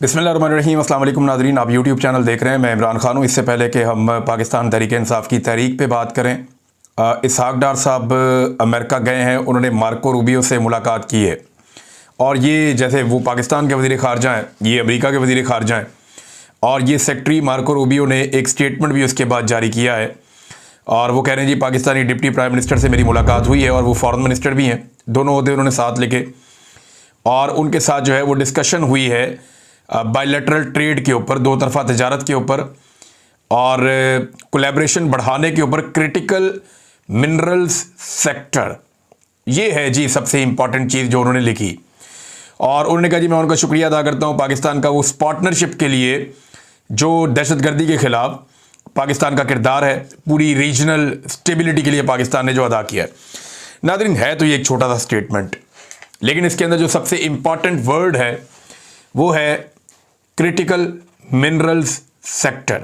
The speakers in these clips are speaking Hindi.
बिस्मिल्लाहिर्रहमानिर्रहीम। अस्सलाम वालेकुम नाज़रीन, आप यूट्यूब चैनल देख रहे हैं। मैं इमरान खान हूँ। इससे पहले कि हम पाकिस्तान तहरीक-ए-इंसाफ़ की तहरीक पे बात करें, इसहाक़ डार साहब अमेरिका गए हैं। उन्होंने मार्को रूबियो से मुलाकात की है और ये जैसे वो पाकिस्तान के वज़ीर ख़ारजा हैं, ये अमेरिका के वज़ीर ख़ारजा हैं और ये सेक्रेटरी मार्को रूबियो ने एक स्टेटमेंट भी उसके बाद जारी किया है और वो कह रहे हैं जी पाकिस्तानी डिप्टी प्राइम मिनिस्टर से मेरी मुलाकात हुई है और वो फ़ॉरेन मिनिस्टर भी हैं, दोनों ओहदे उन्होंने साथ लिखे और उनके साथ जो है वो डिस्कशन हुई है बायलैटरल ट्रेड के ऊपर, दो तरफा तजारत के ऊपर और कोलैबोरेशन बढ़ाने के ऊपर। क्रिटिकल मिनरल्स सेक्टर, ये है जी सबसे इंपॉर्टेंट चीज़ जो उन्होंने लिखी और उन्होंने कहा जी मैं उनका शुक्रिया अदा करता हूँ पाकिस्तान का उस पार्टनरशिप के लिए जो दहशतगर्दी के ख़िलाफ़ पाकिस्तान का किरदार है, पूरी रीजनल स्टेबिलिटी के लिए पाकिस्तान ने जो अदा किया है। नाज़रीन, है तो ये एक छोटा सा स्टेटमेंट, लेकिन इसके अंदर जो सबसे इंपॉर्टेंट वर्ड है वो है क्रिटिकल मिनरल्स सेक्टर।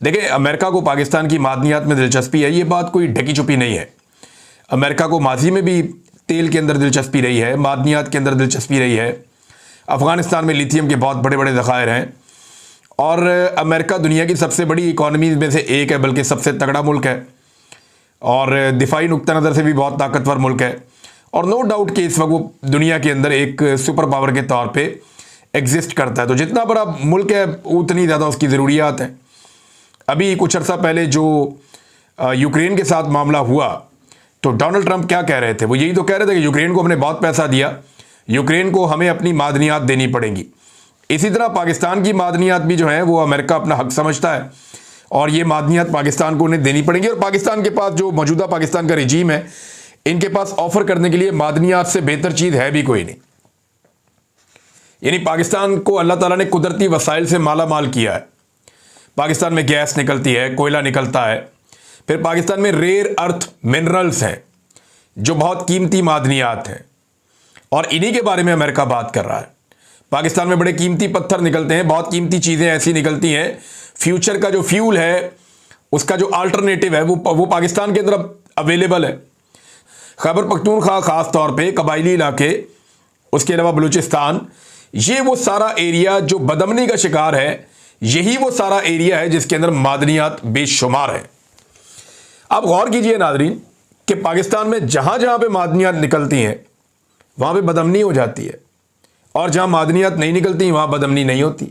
देखिए, अमेरिका को पाकिस्तान की मादनियात में दिलचस्पी है, ये बात कोई ढकी छुपी नहीं है। अमेरिका को माजी में भी तेल के अंदर दिलचस्पी रही है, मादनियात के अंदर दिलचस्पी रही है। अफ़गानिस्तान में लिथियम के बहुत बड़े बड़े ज़खायर हैं और अमेरिका दुनिया की सबसे बड़ी इकॉनमी में से एक है, बल्कि सबसे तगड़ा मुल्क है और दिफाई नुक्ता नज़र से भी बहुत ताकतवर मुल्क है और नो डाउट कि इस वक्त वो दुनिया के अंदर एक सुपर पावर के तौर पे एग्जिस्ट करता है। तो जितना बड़ा मुल्क है उतनी ज़्यादा उसकी ज़रूरियात हैं। अभी कुछ अर्सा पहले जो यूक्रेन के साथ मामला हुआ तो डोनाल्ड ट्रंप क्या कह रहे थे, वो यही तो कह रहे थे कि यूक्रेन को हमने बहुत पैसा दिया, यूक्रेन को हमें अपनी मादनियात देनी पड़ेंगी। इसी तरह पाकिस्तान की मादनियात भी जो है वो अमेरिका अपना हक समझता है और ये मादनियात पाकिस्तान को उन्हें देनी पड़ेंगी और पाकिस्तान के पास जो मौजूदा पाकिस्तान का रजीम है, इनके पास ऑफर करने के लिए मादनियात से बेहतर चीज़ है भी कोई नहीं। यानी पाकिस्तान को अल्लाह ताला ने कुदरती वसाइल से माला माल किया है। पाकिस्तान में गैस निकलती है, कोयला निकलता है, फिर पाकिस्तान में रेयर अर्थ मिनरल्स हैं जो बहुत कीमती मादनियात हैं और इन्हीं के बारे में अमेरिका बात कर रहा है। पाकिस्तान में बड़े कीमती पत्थर निकलते हैं, बहुत कीमती चीज़ें ऐसी निकलती हैं। फ्यूचर का जो फ्यूल है, उसका जो अल्टरनेटिव है वो पाकिस्तान के अंदर अवेलेबल है। खैबर पख्तूनख्वा ख़ास तौर पे कबायली इलाके, उसके अलावा बलूचिस्तान, ये वो सारा एरिया जो बदमनी का शिकार है, यही वो सारा एरिया है जिसके अंदर मादनियात बेशुमार है। आप गौर कीजिए नाज़रीन कि पाकिस्तान में जहाँ जहाँ पे मादनियात निकलती हैं वहाँ पे बदमनी हो जाती है और जहाँ मादनियात नहीं निकलती वहाँ बदमनी नहीं होती।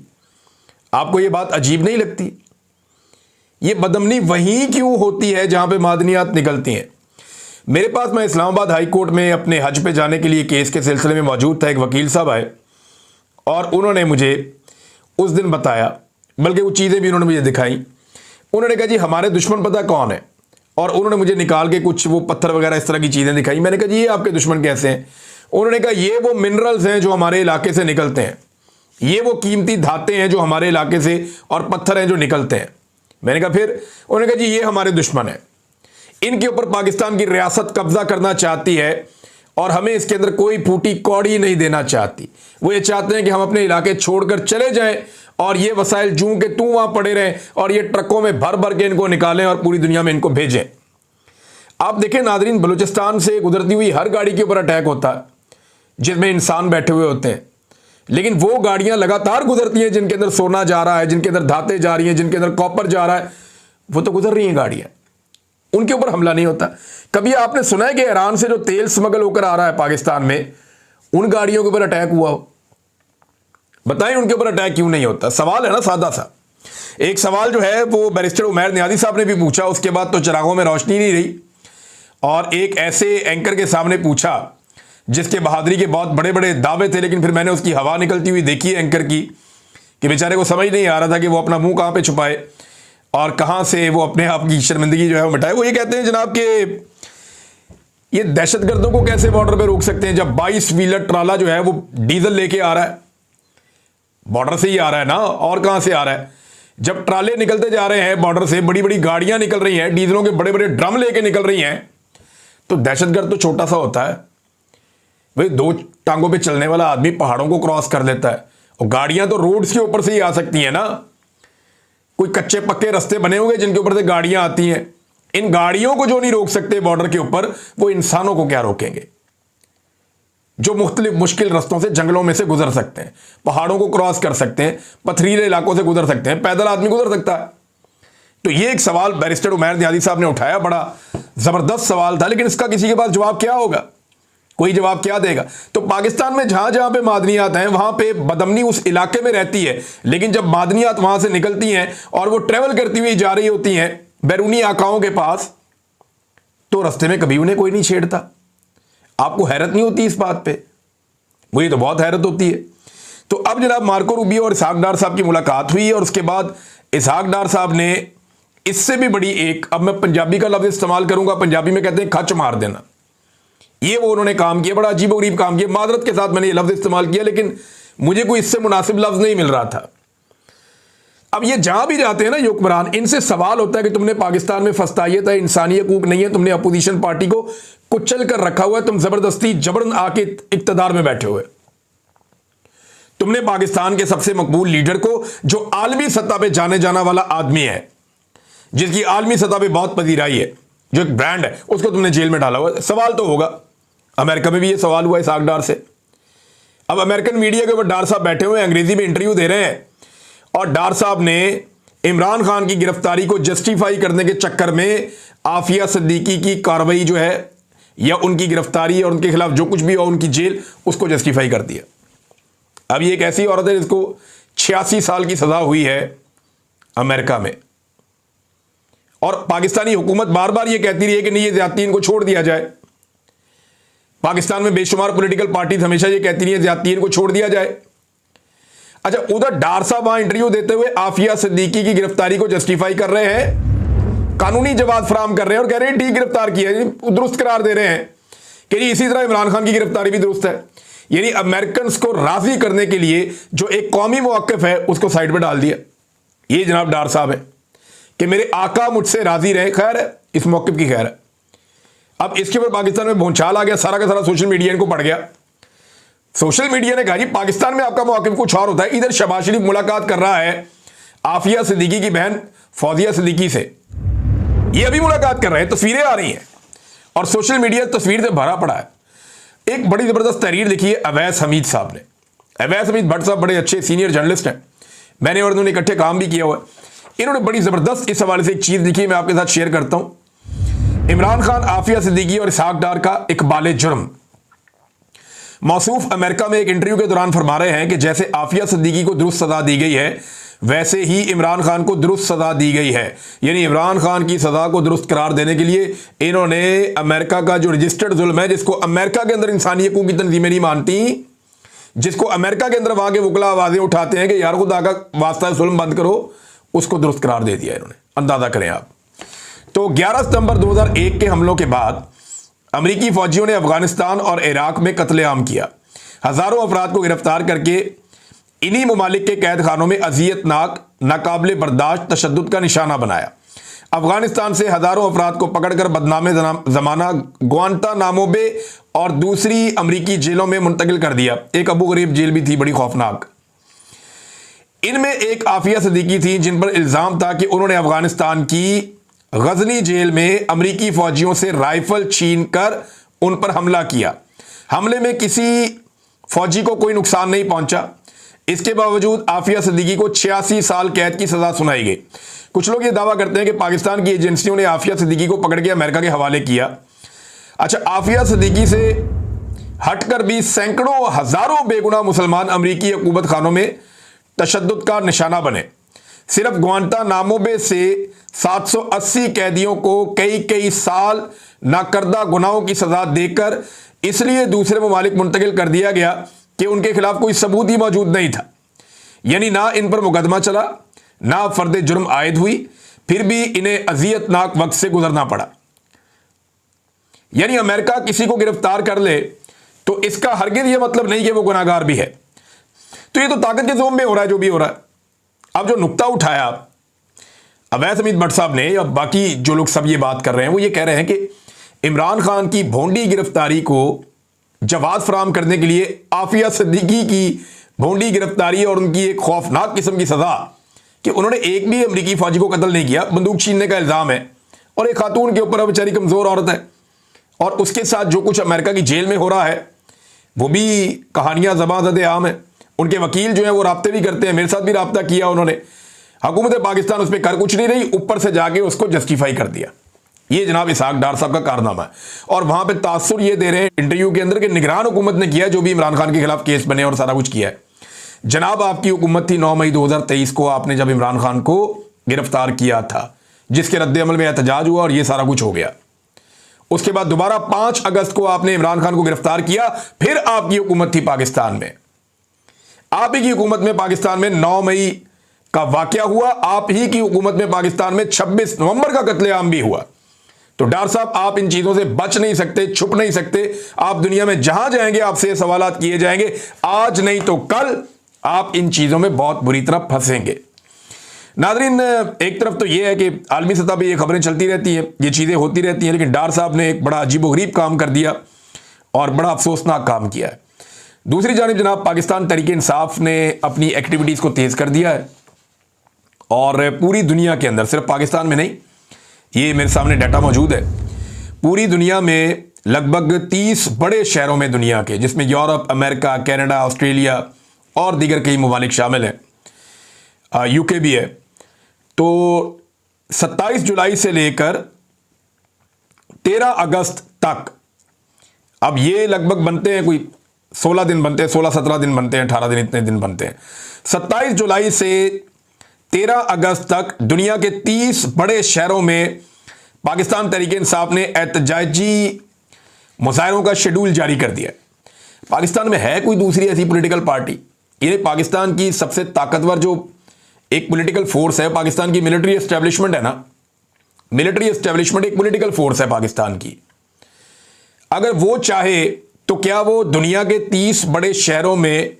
आपको ये बात अजीब नहीं लगती? ये बदमनी वहीं क्यों होती है जहाँ पे मादनियात निकलती हैं? मेरे पास, मैं इस्लामाबाद हाई कोर्ट में अपने हज पे जाने के लिए केस के सिलसिले में मौजूद था। एक वकील साहब आए और उन्होंने मुझे उस दिन बताया, बल्कि वो चीज़ें भी उन्होंने मुझे दिखाई। उन्होंने कहा जी हमारे दुश्मन पता कौन है, और उन्होंने मुझे निकाल के कुछ वो पत्थर वगैरह इस तरह की चीज़ें दिखाई। मैंने कहा जी ये आपके दुश्मन कैसे हैं? उन्होंने कहा ये वो मिनरल्स हैं जो हमारे इलाके से निकलते हैं, ये वो कीमती धातें हैं जो हमारे इलाके से और पत्थर हैं जो निकलते हैं। मैंने कहा फिर? उन्होंने कहा जी ये हमारे दुश्मन है, इनके ऊपर पाकिस्तान की रियासत कब्जा करना चाहती है और हमें इसके अंदर कोई फूटी कौड़ी नहीं देना चाहती। वो ये चाहते हैं कि हम अपने इलाके छोड़कर चले जाएं और ये वसाइल जूं के तू वहां पड़े रहें और ये ट्रकों में भर भर के इनको निकालें और पूरी दुनिया में इनको भेजें। आप देखें नाज़रीन, बलूचिस्तान से गुजरती हुई हर गाड़ी के ऊपर अटैक होता है जिसमें इंसान बैठे हुए होते हैं, लेकिन वो गाड़ियां लगातार गुजरती हैं जिनके अंदर सोना जा रहा है, जिनके अंदर धातें जा रही हैं, जिनके अंदर कॉपर जा रहा है, वो तो गुजर रही हैं गाड़ियां, उनके ऊपर हमला नहीं होता। कभी आपने सुना है कि ईरान से जो तेल स्मगल होकर आ रहा है पाकिस्तान में, उन गाड़ियों के ऊपर अटैक हुआ हो? बताएं उनके ऊपर अटैक क्यों नहीं होता? सवाल है ना सादा सा। एक सवाल जो है वो बैरिस्टर उमैर नियाज़ी साहब ने भी पूछा, उसके बाद तो चिरागों में रोशनी नहीं रही और एक ऐसे एंकर के सामने पूछा जिसके बहादुरी के बहुत बड़े बड़े दावे थे, लेकिन फिर मैंने उसकी हवा निकलती हुई देखी एंकर की कि बेचारे को समझ नहीं आ रहा था कि वो अपना मुंह कहाँ पे छुपाए और कहां से वो अपने आप की शर्मिंदगी जो है वो मिटाए। वो ये कहते हैं जनाब कि ये दहशतगर्दों को कैसे बॉर्डर पे रोक सकते हैं जब 22 व्हीलर ट्राला जो है वो डीजल लेके आ रहा है, बॉर्डर से ही आ रहा है ना, और कहां से आ रहा है? जब ट्राले निकलते जा रहे हैं बॉर्डर से, बड़ी बड़ी गाड़ियां निकल रही हैं, डीजलों के बड़े बड़े ड्रम लेके निकल रही हैं, तो दहशतगर्द तो छोटा सा होता है भाई। दो टांगों पर चलने वाला आदमी पहाड़ों को क्रॉस कर लेता है और गाड़ियां तो रोड्स के ऊपर से ही आ सकती हैं ना। कोई कच्चे पक्के रास्ते बने हुए जिनके ऊपर से गाड़ियां आती हैं। इन गाड़ियों को जो नहीं रोक सकते बॉर्डर के ऊपर, वो इंसानों को क्या रोकेंगे? जो मुख्तलिफ मुश्किल रास्तों से, जंगलों में से गुजर सकते हैं, पहाड़ों को क्रॉस कर सकते हैं, पथरीले इलाकों से गुजर सकते हैं, पैदल आदमी गुजर सकता है। तो ये एक सवाल बैरिस्टर उमैर नियाज़ी साहब ने उठाया, बड़ा जबरदस्त सवाल था, लेकिन इसका किसी के पास जवाब क्या होगा? कोई जवाब क्या देगा? तो पाकिस्तान में जहां जहां पे मादनियात हैं वहां पे बदअमनी उस इलाके में रहती है, लेकिन जब मादनियात वहां से निकलती हैं और वो ट्रेवल करती हुई जा रही होती हैं बैरूनी आकाओं के पास, तो रास्ते में कभी उन्हें कोई नहीं छेड़ता। आपको हैरत नहीं होती इस बात पे? मुझे तो बहुत हैरत होती है। तो अब जनाब मार्को रूबियो और इसहाक डार साहब की मुलाकात हुई और उसके बाद इसहाक डार साहब ने इससे भी बड़ी एक, अब मैं पंजाबी का लफ्ज इस्तेमाल करूंगा, पंजाबी में कहते हैं खच मार देना, ये वो उन्होंने काम किया, बड़ा अजीबोगरीब काम किया। मादरत के साथ मैंने ये लफ्ज इस्तेमाल किया, लेकिन मुझे कोई इससे मुनासिब लफ्ज नहीं मिल रहा था। अब ये जहां भी जाते हैं ना ये हुक्मरान, इनसे सवाल होता है कि तुमने पाकिस्तान में फस्तायत है, इंसानी हकूक नहीं है, तुमने अपोजिशन पार्टी को कुचल कर रखा हुआ है, तुम जबरदस्ती जबरन आके इक्तदार में बैठे हुए, तुमने पाकिस्तान के सबसे मकबूल लीडर को, जो आलमी सतह पे जाने जाना वाला आदमी है, जिसकी आलमी सतह पे बहुत पजीराई है, जो एक ब्रांड है, उसको तुमने जेल में डाला हुआ। सवाल तो होगा। अमेरिका में भी ये सवाल हुआ इसहाक डार से। अब अमेरिकन मीडिया के ऊपर डार साहब बैठे हुए अंग्रेजी में इंटरव्यू दे रहे हैं और डार साहब ने इमरान खान की गिरफ्तारी को जस्टिफाई करने के चक्कर में आफिया सिद्दीकी की कार्रवाई जो है या उनकी गिरफ्तारी और उनके खिलाफ जो कुछ भी हो, उनकी जेल, उसको जस्टिफाई कर दिया। अब ये एक ऐसी औरत है जिसको 86 साल की सजा हुई है अमेरिका में, और पाकिस्तानी हुकूमत बार बार ये कहती रही है कि नहीं, ये ज्यादती इनको छोड़ दिया जाए। पाकिस्तान में बेशुमार पॉलिटिकल पार्टीज हमेशा ये कहती रही है ज्यादती इनको छोड़ दिया जाए। अच्छा, उधर डार साहब वहां इंटरव्यू देते हुए आफिया सिद्दीकी की गिरफ्तारी को जस्टिफाई कर रहे हैं, कानूनी जवाब फराम कर रहे हैं और कह रहे हैं ठीक गिरफ्तार किया, दुरुस्त करार दे रहे हैं कि इसी तरह इमरान खान की गिरफ्तारी भी दुरुस्त है। यानी अमेरिकन को राजी करने के लिए जो एक कौमी मौक़िफ़ है उसको साइड पर डाल दिया। ये जनाब डार साहब है कि मेरे आका मुझसे राजी रहे। खैर है, इस मौक़िफ़ की खैर है। अब इसके ऊपर पाकिस्तान में भूचाल आ गया, सारा का सारा सोशल मीडिया इनको पड़ गया। सोशल मीडिया ने कहा जी पाकिस्तान में आपका मौक़िफ़ कुछ और होता है। इधर शहबाज शरीफ मुलाकात कर रहा है आफिया सिद्दीकी की बहन फौजिया सिद्दीकी से, ये अभी मुलाकात कर रहे हैं, तस्वीरें आ रही हैं और सोशल मीडिया तस्वीर से भरा पड़ा है। एक बड़ी ज़बरदस्त तहरीर लिखी है अवैस हमीद साहब ने। अवैस हमीद भट्ट साहब बड़े अच्छे सीनियर जर्नलिस्ट हैं, मैंने और उन्होंने इकट्ठे काम भी किया हुआ है। इन्होंने बड़ी ज़बरदस्त इस हवाले से एक चीज़ लिखी है, मैं आपके साथ शेयर करता हूँ। इमरान खान, आफिया सिद्दीकी और इसहाक डार का इकबाल जुर्म। मौसूफ अमेरिका में एक इंटरव्यू के दौरान फरमा रहे हैं कि जैसे आफिया सिद्दीकी को दुरुस्त सज़ा दी गई है वैसे ही इमरान खान को दुरुस्त सज़ा दी गई है। यानी इमरान खान की सज़ा को दुरुस्त करार देने के लिए इन्होंने अमेरिका का जो रजिस्टर्ड जुल्म है, जिसको अमेरिका के अंदर इंसानी हकूक़ की तंजीमें नहीं मानती, जिसको अमेरिका के अंदर वहाँ के वकला आवाज़ें उठाते हैं कि यार खुदा का वास्ता जुल्म बंद करो, उसको दुरुस्त करार दे दिया इन्होंने। अंदाज़ा करें आप। तो 11 सितंबर 2001 के हमलों के बाद अमरीकी फौजियों ने अफगानिस्तान और इराक में कत्लेआम किया। हज़ारों अफराद को गिरफ्तार करके इन्हीं ममालिक के कैद खानों में अज़ियतनाक, नाकाबिले बर्दाश्त तशद्दुद का निशाना बनाया। अफगानिस्तान से हज़ारों अफराद को पकड़कर बदनामे ज़माना ग्वांटानामो बे और दूसरी अमरीकी जेलों में मुंतकिल कर दिया। एक अबू गरीब जेल भी थी, बड़ी खौफनाक। इनमें एक आफिया सिद्दीकी थी जिन पर इल्ज़ाम था कि उन्होंने अफगानिस्तान की गजनी जेल में अमरीकी फौजियों से राइफल छीन कर उन पर हमला किया। हमले में किसी फौजी को कोई नुकसान नहीं पहुंचा। इसके बावजूद आफिया सिद्दीकी को 86 साल कैद की सजा सुनाई गई। कुछ लोग ये दावा करते हैं कि पाकिस्तान की एजेंसियों ने आफिया सिद्दीकी को पकड़ के अमेरिका के हवाले किया। अच्छा, आफिया सिद्दीकी से हटकर भी सैकड़ों हजारों बेगुनाह मुसलमान अमरीकी हुकूमत खानों में तशद्दुद का निशाना बने। सिर्फ ग्वांटानामो बे से 780 कैदियों को कई साल नाकर्दा गुनाहों की सजा देकर इसलिए दूसरे ममालिक मुंतकिल कर दिया गया कि उनके खिलाफ कोई सबूत ही मौजूद नहीं था। यानी ना इन पर मुकदमा चला, ना फर्द जुर्म आयद हुई, फिर भी इन्हें अजियतनाक वक्त से गुजरना पड़ा। यानी अमेरिका किसी को गिरफ्तार कर ले तो इसका हरगिज़ यह मतलब नहीं कि वो गुनाहगार भी है। तो ये तो ताकत के जोम में हो रहा है जो भी हो रहा है। अब जो नुक्ता उठाया अवैस हमीद भट्ट साहब ने, या बाकी जो लोग सब ये बात कर रहे हैं, वो ये कह रहे हैं कि इमरान खान की भोंडी गिरफ्तारी को जवाब फराम करने के लिए आफिया सिद्दीकी की भोंडी गिरफ्तारी और उनकी एक खौफनाक किस्म की सज़ा कि उन्होंने एक भी अमरीकी फौजी को कत्ल नहीं किया, बंदूक छीनने का इल्ज़ाम है, और एक खातून के ऊपर बेचारी कमज़ोर औरत है, और उसके साथ जो कुछ अमेरिका की जेल में हो रहा है वो भी कहानियां ज़बान आम है। उनके वकील जो है वो राब्ते भी करते हैं, मेरे साथ भी राब्ता किया उन्होंने। हुकूमत पाकिस्तान उस पर कर कुछ नहीं रही, ऊपर से जाके उसको जस्टिफाई कर दिया। ये जनाब इसहाक डार साहब का कारनामा है। और वहां पे तासुर ये दे रहे हैं इंटरव्यू के अंदर कि निगरान हुकूमत ने किया जो भी इमरान खान के खिलाफ केस बने और सारा कुछ किया है। जनाब आपकी हुकूमत थी 9 मई 2023 को, आपने जब इमरान खान को गिरफ्तार किया था, जिसके रद्द-ए-अमल में एहतजाज हुआ और ये सारा कुछ हो गया। उसके बाद दोबारा 5 अगस्त को आपने इमरान खान को गिरफ्तार किया, फिर आपकी हुकूमत थी पाकिस्तान में। आप ही की हुकूमत में पाकिस्तान में 9 मई का वाकया हुआ, आप ही की हुकूमत में पाकिस्तान में 26 नवंबर का कत्लेआम भी हुआ। तो डार साहब आप इन चीजों से बच नहीं सकते, छुप नहीं सकते। आप दुनिया में जहां जाएंगे आपसे सवालात किए जाएंगे, आज नहीं तो कल आप इन चीजों में बहुत बुरी तरह फंसेंगे। नादरीन, एक तरफ तो यह है कि आलमी सतह पर यह खबरें चलती रहती हैं, ये चीजें होती रहती हैं, लेकिन डार साहब ने एक बड़ा अजीबोगरीब काम कर दिया और बड़ा अफसोसनाक काम किया है। दूसरी जानिब जनाब पाकिस्तान तहरीक इंसाफ ने अपनी एक्टिविटीज को तेज कर दिया है और पूरी दुनिया के अंदर, सिर्फ पाकिस्तान में नहीं, ये मेरे सामने डाटा मौजूद है, पूरी दुनिया में लगभग 30 बड़े शहरों में दुनिया के, जिसमें यूरोप, अमेरिका, कनाडा, ऑस्ट्रेलिया और दीगर कई ममालिक शामिल हैं, यूके भी है। तो 27 जुलाई से लेकर 13 अगस्त तक, अब ये लगभग बनते हैं कोई 16 दिन बनते हैं, 16-17 दिन बनते हैं, 18 दिन, इतने दिन बनते हैं। 27 जुलाई से 13 अगस्त तक दुनिया के 30 बड़े शहरों में पाकिस्तान तहरीक इंसाफ ने एहतजाजी मुजाहरों का शेड्यूल जारी कर दिया। पाकिस्तान में है कोई दूसरी ऐसी पॉलिटिकल पार्टी? ये पाकिस्तान की सबसे ताकतवर जो एक पॉलिटिकल फोर्स है, पाकिस्तान की मिलिट्री एस्टेब्लिशमेंट है ना, मिलिट्री एस्टेब्लिशमेंट एक पॉलिटिकल फोर्स है पाकिस्तान की। अगर वो चाहे तो क्या वो दुनिया के 30 बड़े शहरों में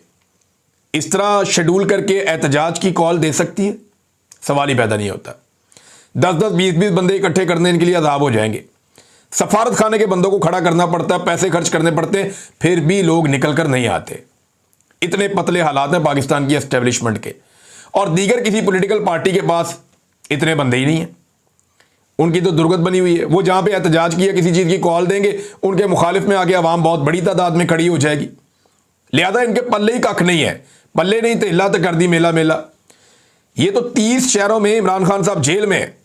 इस तरह शेड्यूल करके एहतजाज की कॉल दे सकती है? सवाल ही पैदा नहीं होता। 10-10, 20-20 बंदे इकट्ठे करने के लिए अजाब हो जाएंगे। सफारत खाने के बंदों को खड़ा करना पड़ता है, पैसे खर्च करने पड़ते हैं, फिर भी लोग निकल कर नहीं आते। इतने पतले हालात हैं पाकिस्तान की एस्टेब्लिशमेंट के। और दीगर किसी पॉलिटिकल पार्टी के पास इतने बंदे ही नहीं हैं। उनकी तो दुर्गत बनी हुई है। वो जहां पे एहतजाज किया किसी चीज की कॉल देंगे, उनके मुखालिफ में आके आवाम बहुत बड़ी तादाद में खड़ी हो जाएगी। लिहाजा इनके पल्ले ही कख नहीं है, पल्ले नहीं तो हिला तो कर दी मेला मेला। ये तो 30 शहरों में इमरान खान साहब जेल में है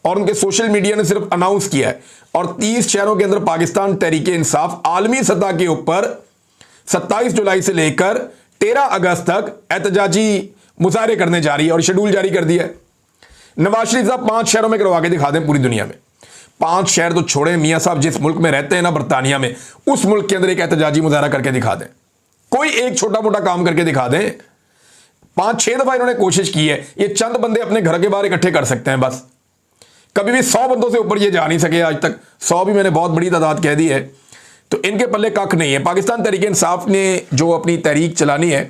और उनके सोशल मीडिया ने सिर्फ अनाउंस किया है, और 30 शहरों के अंदर पाकिस्तान तहरीक इंसाफ आलमी सतह के ऊपर 27 जुलाई से लेकर 13 अगस्त तक एहतजाजी मुजाहरे करने जा रही है और शेड्यूल जारी कर दिया है। नवाज शरीफ साहब 5 शहरों में करवा के दिखा दें पूरी दुनिया में। 5 शहर तो छोड़ें, मियां साहब जिस मुल्क में रहते हैं ना, बरतानिया में, उस मुल्क के अंदर एक एहतजाजी मुजाहरा करके दिखा दें। कोई एक छोटा मोटा काम करके दिखा दें। 5-6 दफा इन्होंने कोशिश की है। ये चंद बंदे अपने घर के बाहर इकट्ठे कर सकते हैं बस। कभी भी 100 बंदों से ऊपर ये जा नहीं सके आज तक। 100 भी मैंने बहुत बड़ी तादाद कह दी है। तो इनके पल्ले कख नहीं है। पाकिस्तान तहरीक इंसाफ ने जो अपनी तहरीक चलानी है,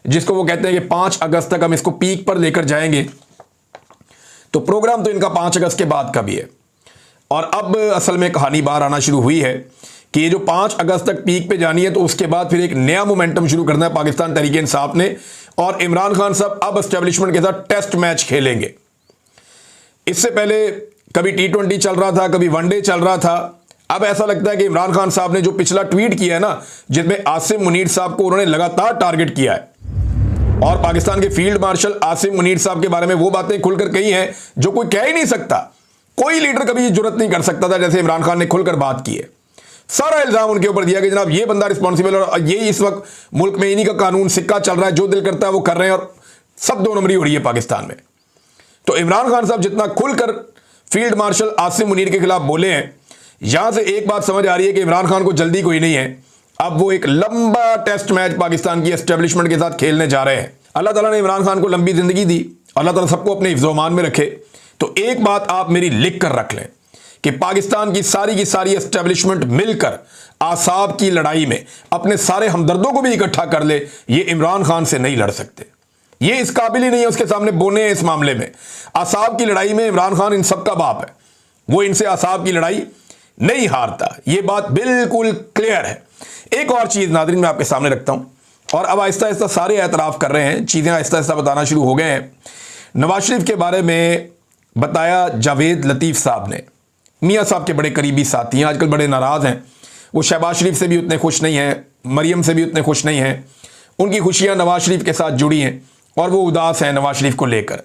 जिसको वो कहते हैं कि 5 अगस्त तक हम इसको पीक पर लेकर जाएंगे, तो प्रोग्राम तो इनका 5 अगस्त के बाद का भी है। और अब असल में कहानी बाहर आना शुरू हुई है कि ये जो 5 अगस्त तक पीक पे जानी है, तो उसके बाद फिर एक नया मोमेंटम शुरू करना है पाकिस्तान तहरीक इंसाफ ने। और इमरान खान साहब अब एस्टेब्लिशमेंट के साथ टेस्ट मैच खेलेंगे। इससे पहले कभी T20 चल रहा था, कभी वनडे चल रहा था। अब ऐसा लगता है कि इमरान खान साहब ने जो पिछला ट्वीट किया है ना, जिसमें आसिम मुनीर साहब को उन्होंने लगातार टारगेट किया है और पाकिस्तान के फील्ड मार्शल आसिम मुनीर साहब के बारे में वो बातें खुलकर कही हैं जो कोई कह ही नहीं सकता। कोई लीडर कभी ये जुर्रत नहीं कर सकता था जैसे इमरान खान ने खुलकर बात की है। सारा इल्जाम उनके ऊपर दिया कि जनाब ये बंदा रिस्पॉन्सिबल है और ये इस वक्त मुल्क में इन्हीं का कानून सिक्का चल रहा है, जो दिल करता है वो कर रहे हैं और सब 2 नंबरी हो रही है पाकिस्तान में। तो इमरान खान साहब जितना खुलकर फील्ड मार्शल आसिम मुनीर के खिलाफ बोले हैं, यहां से एक बात समझ आ रही है कि इमरान खान को जल्दी कोई नहीं है। अब वो एक लंबा टेस्ट मैच पाकिस्तान की एस्टेब्लिशमेंट के साथ खेलने जा रहे हैं। अल्लाह ताला ने इमरान खान को लंबी जिंदगी दी, अल्लाह ताला सबको अपने हिफ्ज़-ओ-अमान में रखे। तो एक बात आप मेरी लिख कर रख लें कि पाकिस्तान की सारी एस्टेब्लिशमेंट मिलकर आसाब की लड़ाई में अपने सारे हमदर्दों को भी इकट्ठा कर ले, ये इमरान खान से नहीं लड़ सकते। ये इस काबिल ही नहीं है उसके सामने बोने हैं इस मामले में। आसाब की लड़ाई में इमरान खान इन सबका बाप है, वो इनसे आसाब की लड़ाई नहीं हारता। ये बात बिल्कुल क्लियर है। एक और चीज नाज़रीन मैं आपके सामने रखता हूं, और अब आहिस्ता आहिस्ता सारे एतराफ़ कर रहे हैं, चीज़ें आहिस्ता आहिस्ता बताना शुरू हो गए हैं। नवाज शरीफ के बारे में बताया जावेद लतीफ़ साहब ने, मियाँ साहब के बड़े करीबी साथी हैं, आजकल बड़े नाराज़ हैं। वो शहबाज शरीफ से भी उतने खुश नहीं हैं, मरियम से भी उतने खुश नहीं हैं। उनकी खुशियां नवाज शरीफ के साथ जुड़ी हैं और वो उदास हैं नवाज शरीफ को लेकर।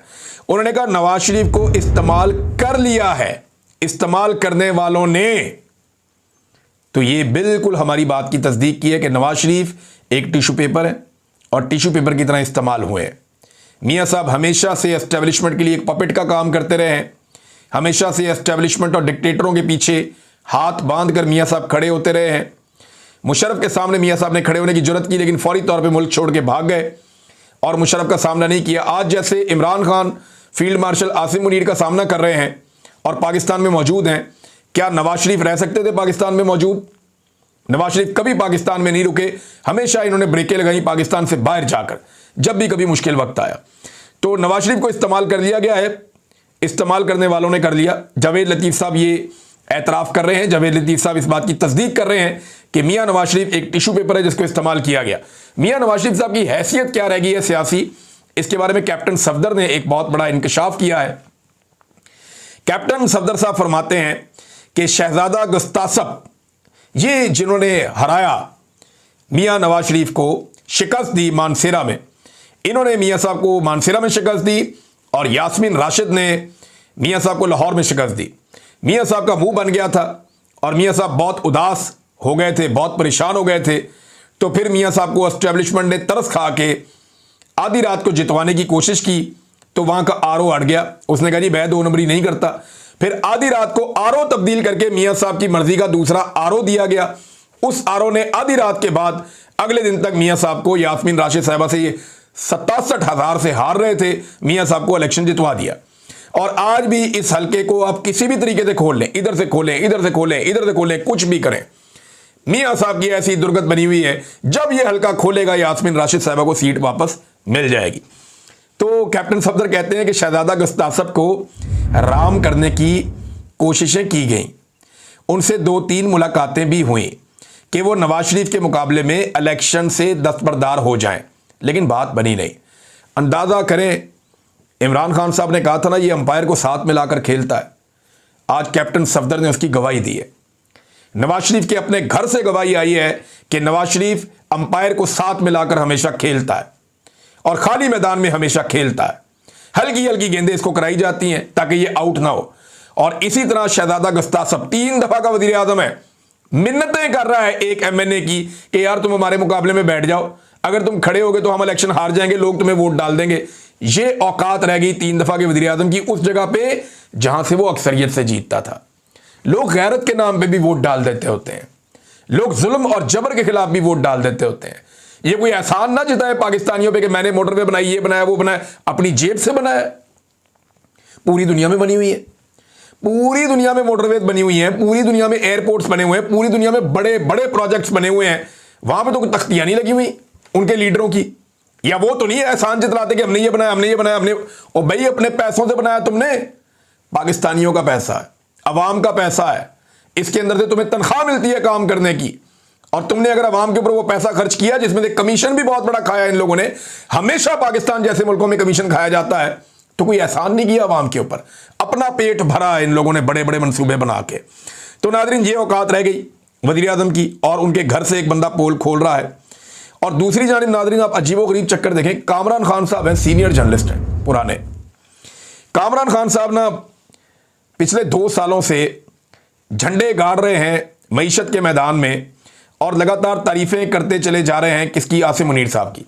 उन्होंने कहा नवाज शरीफ को इस्तेमाल कर लिया है, इस्तेमाल करने वालों ने। तो ये बिल्कुल हमारी बात की तस्दीक की है कि नवाज शरीफ एक टिश्यू पेपर है और टिश्यू पेपर की तरह इस्तेमाल हुए हैं। मियां साहब हमेशा से एस्टेब्लिशमेंट के लिए एक पपेट का काम करते रहे हैं। हमेशा से एस्टेब्लिशमेंट और डिक्टेटरों के पीछे हाथ बांधकर मियां साहब खड़े होते रहे हैं। मुशर्रफ के सामने मियां साहब ने खड़े होने की जरूरत की, लेकिन फौरी तौर पे मुल्क छोड़ के भाग गए और मुशर्रफ का सामना नहीं किया। आज जैसे इमरान खान फील्ड मार्शल आसिम मुनीर का सामना कर रहे हैं और पाकिस्तान में मौजूद हैं, क्या नवाज शरीफ रह सकते थे पाकिस्तान में मौजूद? नवाज शरीफ कभी पाकिस्तान में नहीं रुके, हमेशा इन्होंने ब्रेकें लगाई पाकिस्तान से बाहर जाकर, जब भी कभी मुश्किल वक्त आया। तो नवाज शरीफ को इस्तेमाल कर लिया गया है, इस्तेमाल करने वालों ने कर लिया। जावेद लतीफ़ साहब ये एतराफ़ कर रहे हैं, जावेद लतीफ़ साहब इस बात की तस्दीक कर रहे हैं कि मियां नवाज शरीफ एक टिश्यू पेपर है जिसको इस्तेमाल किया गया। मियां नवाज शरीफ साहब की हैसियत क्या रह गई है सियासी, इसके बारे में कैप्टन सफदर ने एक बहुत बड़ा इंकशाफ किया है। कैप्टन सफदर साहब फरमाते हैं कि शहजादा गुस्तासब, ये जिन्होंने हराया मियां नवाज शरीफ को, शिकस्त दी मानसेरा में, इन्होंने मियां साहब को मानसेरा में शिकस्त दी और यास्मीन राशिद ने मियां साहब को लाहौर में शिकस्त दी। मियां साहब का मुंह बन गया था और मियां साहब बहुत उदास हो गए थे, बहुत परेशान हो गए थे। तो फिर मियां साहब को एस्टेब्लिशमेंट ने तरस खा के आधी रात को जितवाने की कोशिश की, तो वहां का आरओ अड़ गया। उसने कहा जी मैं 2 नंबरी नहीं करता। फिर आधी रात को आरओ तब्दील करके मियां साहब की मर्जी का दूसरा आरओ दिया गया। उस आरओ ने आधी रात के बाद अगले दिन तक मियां साहब को, यास्मीन राशिद साहबा से ये 67,000 से हार रहे थे, मियां साहब को इलेक्शन जितवा दिया। और आज भी इस हल्के को आप किसी भी तरीके से खोल लें, इधर से खोलें, इधर से खोलें, इधर से खोलें, कुछ भी करें, मियां साहब की ऐसी दुर्गत बनी हुई है, जब ये हल्का खोलेगा यास्मीन राशिद साहबा को सीट वापस मिल जाएगी। तो कैप्टन सफदर कहते हैं कि शहजादा गुस्तासब को राम करने की कोशिशें की गई, उनसे 2-3 मुलाकातें भी हुई कि वो नवाज शरीफ के मुकाबले में इलेक्शन से दस्तबरदार हो जाएं, लेकिन बात बनी नहीं। अंदाज़ा करें, इमरान खान साहब ने कहा था ना ये अंपायर को साथ मिलाकर खेलता है, आज कैप्टन सफदर ने उसकी गवाही दी है। नवाज शरीफ के अपने घर से गवाही आई है कि नवाज शरीफ अंपायर को साथ मिलाकर हमेशा खेलता है और खाली मैदान में हमेशा खेलता है। हल्की हल्की गेंदें इसको कराई जाती हैं ताकि ये आउट ना हो। और इसी तरह शहजादा गुस्तासब 3 दफा का वजीर आजम है, मिन्नतें कर रहा है एक एमएनए की कि यार तुम हमारे मुकाबले में बैठ जाओ, अगर तुम खड़े होगे तो हम इलेक्शन हार जाएंगे, लोग तुम्हें वोट डाल देंगे। ये औकात रह गई 3 दफा के वजीर आजम की उस जगह पे जहां से वो अक्सरियत से जीतता था। लोग गैरत के नाम पे भी वोट डाल देते होते हैं, लोग जुल्म और जबर के खिलाफ भी वोट डाल देते होते हैं। ये कोई एहसान ना जिताए पाकिस्तानियों पे कि मैंने मोटरवे बनाई, ये बनाया, वो बनाया, अपनी जेब से बनाया। पूरी दुनिया में बनी हुई है, पूरी दुनिया में मोटरवे बनी हुई हैं, पूरी दुनिया में एयरपोर्ट्स बने हुए हैं, पूरी दुनिया में बड़े बड़े प्रोजेक्ट्स बने हुए हैं। वहां पे तो कोई तख्तियां नहीं लगी हुई उनके लीडरों की, या वो तो नहीं है एहसान जितलाते कि हमने ये बनाया, हमने ये बनाया, हमने। और भाई अपने पैसों से बनाया तुमने, पाकिस्तानियों का पैसा है, अवाम का पैसा है, इसके अंदर से तुम्हें तनख्वाह मिलती है काम करने की। और तुमने अगर अवाम के ऊपर वो पैसा खर्च किया जिसमें से कमीशन भी बहुत बड़ा खाया इन लोगों ने, हमेशा पाकिस्तान जैसे मुल्कों में कमीशन खाया जाता है, तो कोई एहसान नहीं किया अवाम के ऊपर, अपना पेट भरा इन लोगों ने बड़े बड़े मंसूबे बना के। तो नादरीन ये औकात रह गई वज़ीर आज़म की, और उनके घर से एक बंदा पोल खोल रहा है। और दूसरी जानिब नादरीन आप अजीबोगरीब चक्कर देखें, कामरान खान साहब हैं, सीनियर जर्नलिस्ट हैं पुराने। कामरान खान साहब ना पिछले 2 सालों से झंडे गाड़ रहे हैं मईशत के मैदान में और लगातार तारीफें करते चले जा रहे हैं किसकी, आसिम मुनीर साहब की।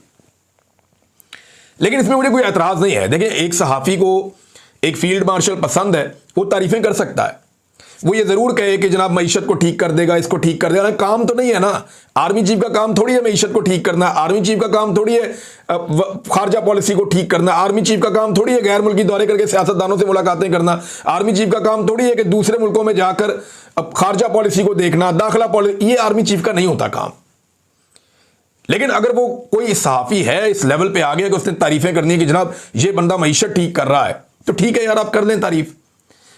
लेकिन इसमें मुझे कोई एतराज़ नहीं है। देखिए, एक सहाफ़ी को एक फील्ड मार्शल पसंद है, वो तारीफें कर सकता है, वो ये ज़रूर कहे कि जनाब मईशत को ठीक कर देगा, इसको ठीक कर देगा। काम तो नहीं है ना, आर्मी चीफ का काम थोड़ी है मईशत को ठीक करना, आर्मी चीफ का काम थोड़ी है खारजा पॉलिसी को ठीक करना, आर्मी चीफ का काम थोड़ी है गैर मुल्की दौरे करके सियासतदानों से मुलाकातें करना, आर्मी चीफ का काम थोड़ी है कि दूसरे मुल्कों में जाकर खारजा पॉलिसी को देखना, दाखिला पॉलिसी, ये आर्मी चीफ का नहीं होता काम। लेकिन अगर वो कोई सहाफ़ी है इस लेवल पे आ गया कि उसने तारीफें करनी है कि जनाब ये बंदा मईशत ठीक कर रहा है, तो ठीक है यार, आप कर लें तारीफ।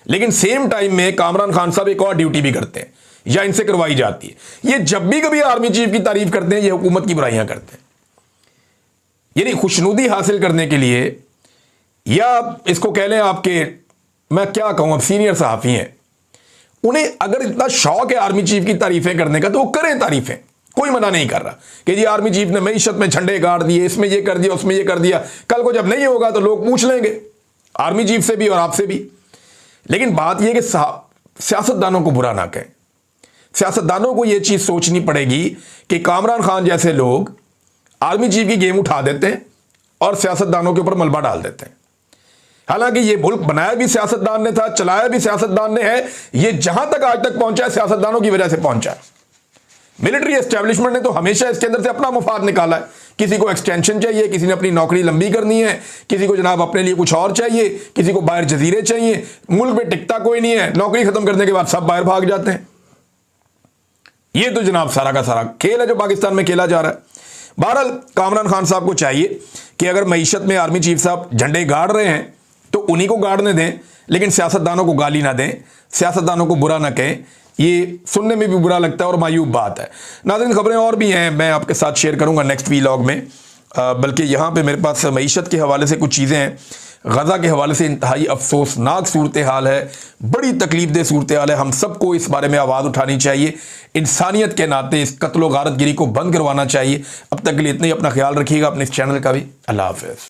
लेकिन सेम टाइम में कामरान खान साहब एक और ड्यूटी भी करते हैं या इनसे करवाई जाती है। ये जब भी कभी आर्मी चीफ की तारीफ करते हैं, ये हुकूमत की बुराइयां करते हैं। यानी खुशनुदी हासिल करने के लिए, या इसको कह लें आपके, मैं क्या कहूं, अब सीनियर सहाफ़ी हैं, उन्हें अगर इतना शौक है आर्मी चीफ की तारीफें करने का तो वो करें तारीफें, कोई मना नहीं कर रहा कि जी आर्मी चीफ ने मईशत में झंडे गाड़ दिए, इसमें ये कर दिया, उसमें ये कर दिया। कल को जब नहीं होगा तो लोग पूछ लेंगे आर्मी चीफ से भी और आपसे भी। लेकिन बात यह कि सियासतदानों को बुरा ना कहें। सियासतदानों को यह चीज सोचनी पड़ेगी कि कामरान खान जैसे लोग आर्मी चीफ की गेम उठा देते हैं और सियासतदानों के ऊपर मलबा डाल देते हैं। हालांकि यह मुल्क बनाया भी सियासतदान ने था, चलाया भी सियासतदान ने है। यह जहां तक आज तक पहुंचा है सियासतदानों की वजह से पहुंचा है। मिलिट्री एस्टेब्लिशमेंट ने तो हमेशा इसके अंदर से अपना मुफाद निकाला है। किसी को एक्सटेंशन चाहिए, किसी ने अपनी नौकरी लंबी करनी है, किसी को जनाब अपने लिए कुछ और चाहिए, किसी को बाहर जजीरे चाहिए। मुल्क में टिकता कोई नहीं है, नौकरी खत्म करने के बाद सब बाहर भाग जाते हैं। ये तो जनाब सारा का सारा खेल है जो पाकिस्तान में खेला जा रहा है। बहरहाल कामरान खान साहब को चाहिए कि अगर मईशत में आर्मी चीफ साहब झंडे गाड़ रहे हैं तो उन्हीं को गाड़ने दें, लेकिन सियासतदानों को गाली ना दें, सियासतदानों को बुरा ना कहें। ये सुनने में भी बुरा लगता है और मायूब बात है। नाज़रीन, खबरें और भी हैं, मैं आपके साथ शेयर करूंगा नेक्स्ट वीलॉग में। बल्कि यहाँ पे मेरे पास मईशत के हवाले से कुछ चीज़ें हैं। गज़ा के हवाले से इंतहाई अफसोसनाक सूरत हाल है, बड़ी तकलीफ दे सूरत हाल है। हम सबको इस बारे में आवाज़ उठानी चाहिए। इंसानियत के नाते इस कत्ल व गारतगिरी को बंद करवाना चाहिए। अब तक के लिए इतना ही। अपना ख्याल रखिएगा, अपने इस चैनल का भी। अल्लाह हाफ़िज़।